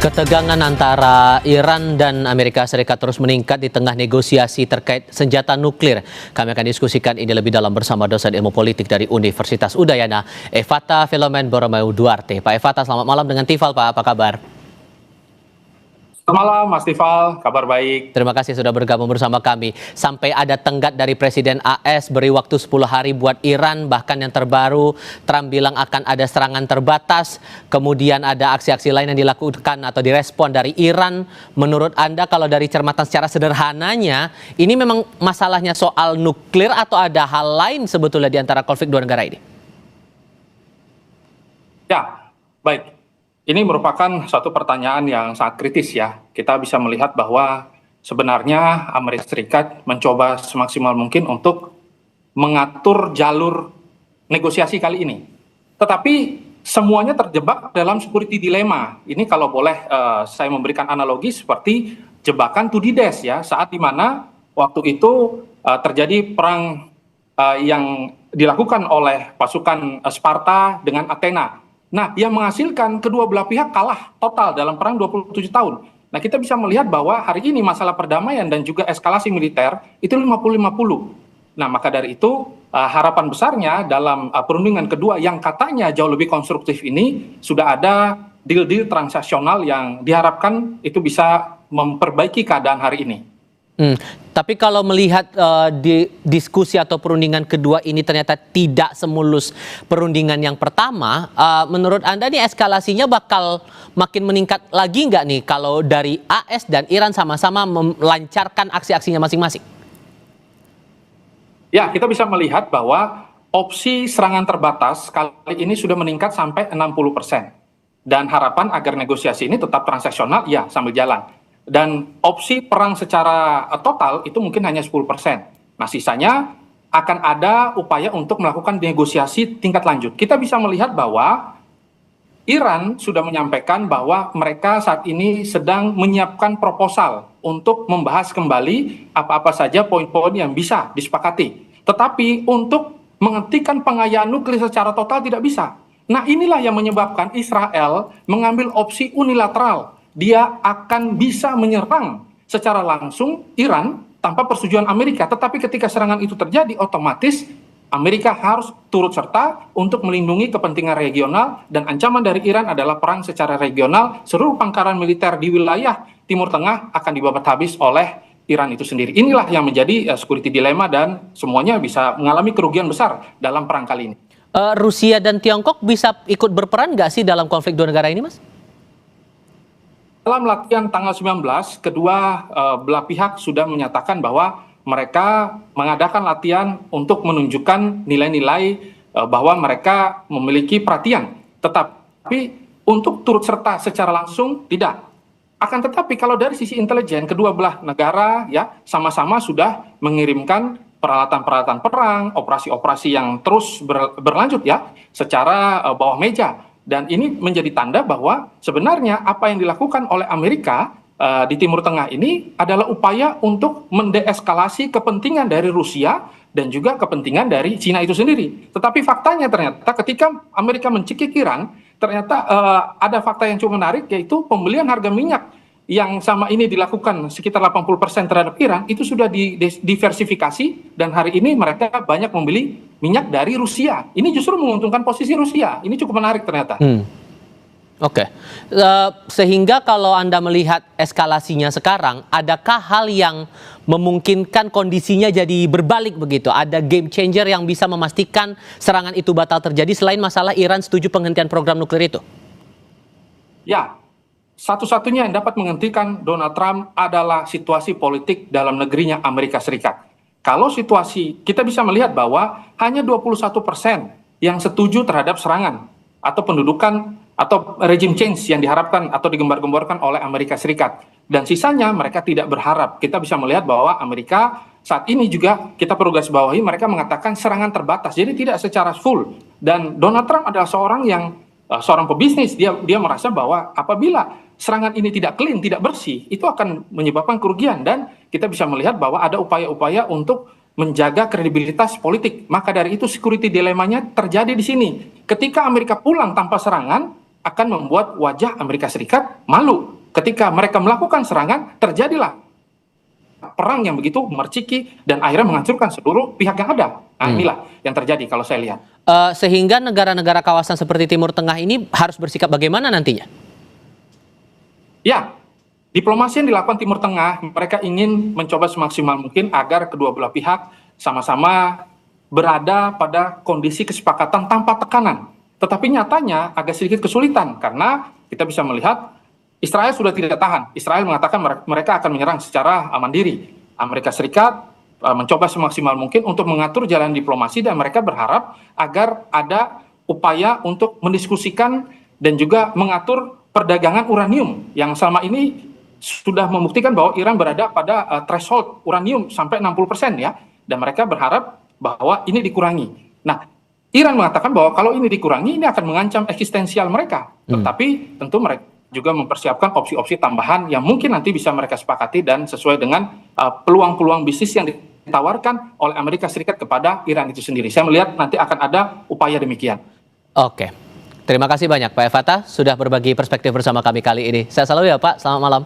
Ketegangan antara Iran dan Amerika Serikat terus meningkat di tengah negosiasi terkait senjata nuklir. Kami akan diskusikan ini lebih dalam bersama dosen ilmu politik dari Universitas Udayana, Evata Filomen Boromeu Duarte. Pak Evata, selamat malam dengan Tifal, Pak. Apa kabar? Selamat malam, Mas Tifal. Kabar baik. Terima kasih sudah bergabung bersama kami. Sampai ada tenggat dari Presiden AS beri waktu 10 hari buat Iran. Bahkan yang terbaru, Trump bilang akan ada serangan terbatas. Kemudian ada aksi-aksi lain yang dilakukan atau direspon dari Iran. Menurut Anda, kalau dari cermatan secara sederhananya, ini memang masalahnya soal nuklir atau ada hal lain sebetulnya di antara konflik dua negara ini? Ya, baik. Ini merupakan suatu pertanyaan yang sangat kritis ya. Kita bisa melihat bahwa sebenarnya Amerika Serikat mencoba semaksimal mungkin untuk mengatur jalur negosiasi kali ini. Tetapi semuanya terjebak dalam security dilemma. Ini kalau boleh saya memberikan analogi seperti jebakan Tudides ya, saat dimana waktu itu terjadi perang yang dilakukan oleh pasukan Sparta dengan Athena. Nah, yang menghasilkan kedua belah pihak kalah total dalam perang 27 tahun. Nah, kita bisa melihat bahwa hari ini masalah perdamaian dan juga eskalasi militer itu 50-50. Nah, maka dari itu harapan besarnya dalam perundingan kedua yang katanya jauh lebih konstruktif ini sudah ada deal-deal transaksional yang diharapkan itu bisa memperbaiki keadaan hari ini. Tapi kalau melihat di diskusi atau perundingan kedua ini ternyata tidak semulus perundingan yang pertama, menurut Anda nih eskalasinya bakal makin meningkat lagi nggak nih kalau dari AS dan Iran sama-sama melancarkan aksi-aksinya masing-masing? Ya, kita bisa melihat bahwa opsi serangan terbatas kali ini sudah meningkat sampai 60%. Dan harapan agar negosiasi ini tetap transaksional, ya sambil jalan. Dan opsi perang secara total itu mungkin hanya 10%. Nah, sisanya akan ada upaya untuk melakukan negosiasi tingkat lanjut. Kita bisa melihat bahwa Iran sudah menyampaikan bahwa mereka saat ini sedang menyiapkan proposal untuk membahas kembali apa-apa saja poin-poin yang bisa disepakati. Tetapi untuk menghentikan pengayaan nuklir secara total tidak bisa. Nah, inilah yang menyebabkan Israel mengambil opsi unilateral. Dia akan bisa menyerang secara langsung Iran tanpa persetujuan Amerika. Tetapi ketika serangan itu terjadi, otomatis Amerika harus turut serta untuk melindungi kepentingan regional, dan ancaman dari Iran adalah perang secara regional. Seluruh pangkalan militer di wilayah Timur Tengah akan dibabat habis oleh Iran itu sendiri. Inilah yang menjadi security dilemma dan semuanya bisa mengalami kerugian besar dalam perang kali ini. Rusia dan Tiongkok bisa ikut berperan nggak sih dalam konflik dua negara ini, Mas? Dalam latihan tanggal 19, kedua belah pihak sudah menyatakan bahwa mereka mengadakan latihan untuk menunjukkan nilai-nilai bahwa mereka memiliki perhatian. Tetapi untuk turut serta secara langsung tidak. Akan tetapi kalau dari sisi intelijen, kedua belah negara ya sama-sama sudah mengirimkan peralatan-peralatan perang, operasi-operasi yang terus berlanjut ya secara bawah meja. Dan ini menjadi tanda bahwa sebenarnya apa yang dilakukan oleh Amerika di Timur Tengah ini adalah upaya untuk mendeeskalasi kepentingan dari Rusia dan juga kepentingan dari Cina itu sendiri. Tetapi faktanya ternyata ketika Amerika mencekik Iran, ternyata ada fakta yang cukup menarik, yaitu pembelian harga minyak yang sama ini dilakukan sekitar 80% terhadap Iran, itu sudah diversifikasi dan hari ini mereka banyak membeli minyak dari Rusia. Ini justru menguntungkan posisi Rusia. Ini cukup menarik ternyata. Oke. Sehingga kalau Anda melihat eskalasinya sekarang, adakah hal yang memungkinkan kondisinya jadi berbalik begitu? Ada game changer yang bisa memastikan serangan itu batal terjadi selain masalah Iran setuju penghentian program nuklir itu? Ya. Satu-satunya yang dapat menghentikan Donald Trump adalah situasi politik dalam negerinya Amerika Serikat. Kalau situasi, kita bisa melihat bahwa hanya 21% yang setuju terhadap serangan atau pendudukan atau regime change yang diharapkan atau digembar-gemborkan oleh Amerika Serikat. Dan sisanya mereka tidak berharap. Kita bisa melihat bahwa Amerika saat ini juga kita perlu garis bawahi, mereka mengatakan serangan terbatas. Jadi tidak secara full. Dan Donald Trump adalah seorang pebisnis, dia merasa bahwa apabila serangan ini tidak clean, tidak bersih, itu akan menyebabkan kerugian. Dan kita bisa melihat bahwa ada upaya-upaya untuk menjaga kredibilitas politik. Maka dari itu security dilemanya terjadi di sini. Ketika Amerika pulang tanpa serangan, akan membuat wajah Amerika Serikat malu. ketika mereka melakukan serangan, terjadilah perang yang begitu merciki dan akhirnya menghancurkan seluruh pihak yang ada. Nah, inilah yang terjadi kalau saya lihat. Sehingga negara-negara kawasan seperti Timur Tengah ini harus bersikap bagaimana nantinya? Ya, diplomasi yang dilakukan Timur Tengah, mereka ingin mencoba semaksimal mungkin agar kedua belah pihak sama-sama berada pada kondisi kesepakatan tanpa tekanan. Tetapi nyatanya agak sedikit kesulitan karena kita bisa melihat Israel sudah tidak tahan. Israel mengatakan mereka akan menyerang secara mandiri. Amerika Serikat mencoba semaksimal mungkin untuk mengatur jalan diplomasi dan mereka berharap agar ada upaya untuk mendiskusikan dan juga mengatur perdagangan uranium yang selama ini sudah membuktikan bahwa Iran berada pada threshold uranium sampai 60% ya. Dan mereka berharap bahwa ini dikurangi. Nah, Iran mengatakan bahwa kalau ini dikurangi ini akan mengancam eksistensial mereka. Tetapi tentu mereka juga mempersiapkan opsi-opsi tambahan yang mungkin nanti bisa mereka sepakati dan sesuai dengan peluang-peluang bisnis yang ditawarkan oleh Amerika Serikat kepada Iran itu sendiri. Saya melihat nanti akan ada upaya demikian. Oke, terima kasih banyak Pak Fatah sudah berbagi perspektif bersama kami kali ini. Saya selalu ya Pak, selamat malam.